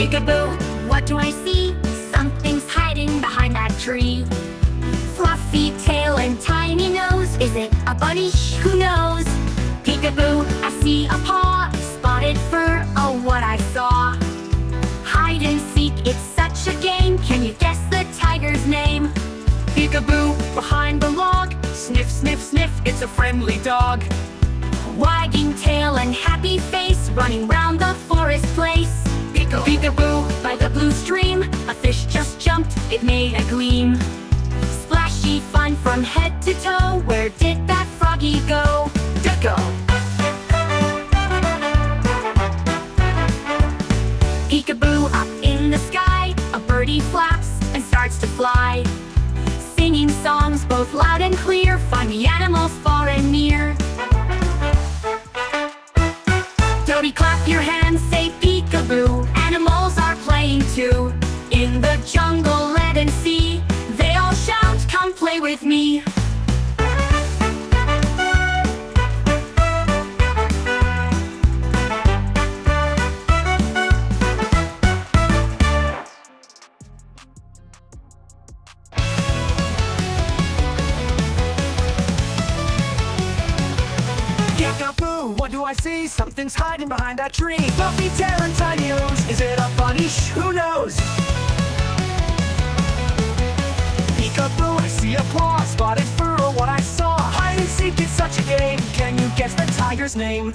Peekaboo, what do I see? Something's hiding behind that tree. Fluffy tail and tiny nose. Is it a bunny? Who knows? Peekaboo, I see a paw. Spotted fur, oh what I saw. Hide and seek, it's such a game. Can you guess the tiger's name? Peekaboo, behind the log. Sniff, sniff, sniff, it's a friendly dog. Wagging tail and happy face, running round the forest place. Peekaboo, by the blue stream, a fish just jumped, it made a gleam. Splashy fun from head to toe, where did that froggy go? Go! Peekaboo, up in the sky, a birdie flaps and starts to fly. Singing songs both loud and clear, funny animals far and near. Toby, clap your hands, say peekaboo. Animals are playing too. In the jungle, let and see. They all shout, come play with me. Peekaboo, what do I see? Something's hiding behind that tree. Fluffy tail and tiny nose. Is it a bunny? Who knows? Peekaboo, I see a paw. Spotted fur, or what I saw. Hide and seek, it's such a game. Can you guess the tiger's name?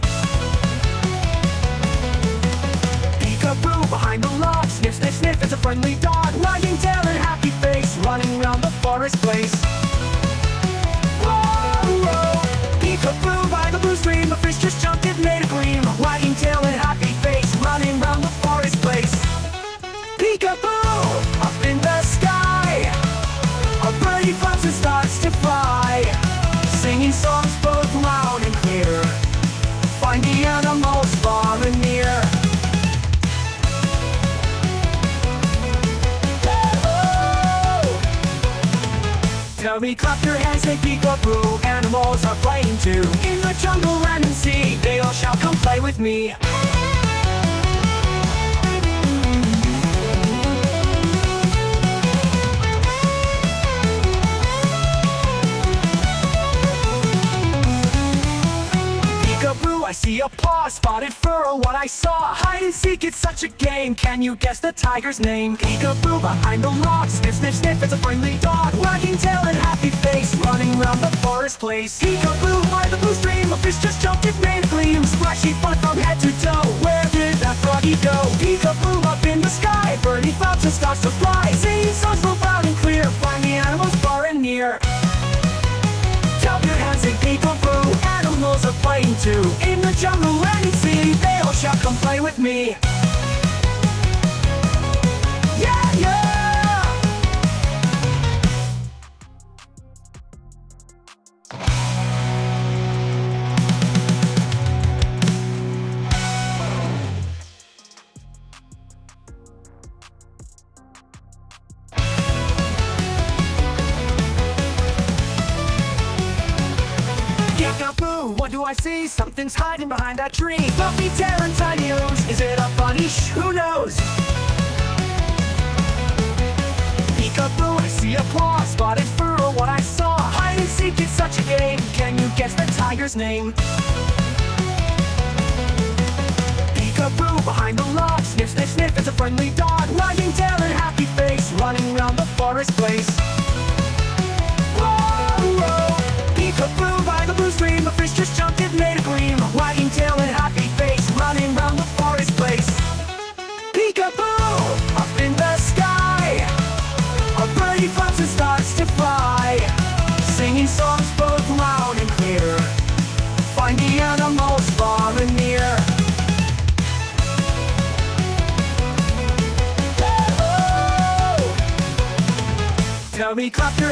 Peekaboo, behind the log. Sniff, sniff, sniff, it's a friendly dog. Wagging tail and happy face, running round the forest place. Peekaboo, by the blue stream, a fish just jumped, it made a gleam. Wagging tail and happy face, running round the forest place. Peekaboo, up in the sky, a birdie flaps and starts to fly. Singing songs both loud and clear, find the animals far and near. Tell me, clap your hands, say peekaboo. Animals are playing too. In the jungle, land and sea, they all shall come play with me. Peekaboo, I see a paw. Spotted fur, or what I saw. Hide and seek, it's such a game. Can you guess the tiger's name? Peekaboo, behind the log. Sniff, sniff, sniff, it's a friendly dog. Wagging tail and happy face, running round the forest place. Peekaboo, by the blue stream, a fish just jumped, it made a gleam. Splashy fun from head to toe, where did that froggy go? Peekaboo, up in the sky, birdie flaps and starts to fly. Singing songs both loud and clear, find the animals far and near. Clap your hands, say peekaboo. Animals are playing too. In the jungle, land and sea, they all shall come play with me. Yeah, yeah! Peekaboo, what do I see? Something's hiding behind that tree. Fluffy tail and tiny nose. Is it a bunny? Who knows? Peekaboo, I see a paw. Spotted fur, or what I saw. Hide and seek, it's such a game. Can you guess the tiger's name? Peekaboo, behind the log. Sniff, sniff, sniff, it's a friendly dog. Wagging tail and happy face, running round the forest place. Peekaboo, by the blue stream, a fish just jumped, it made a gleam. Wagging tail and happy face, running round the forest place. Peekaboo, up in the sky, a birdie flaps and starts to fly. Singing songs both loud and clear, find the animals far and near. Tell me, clap your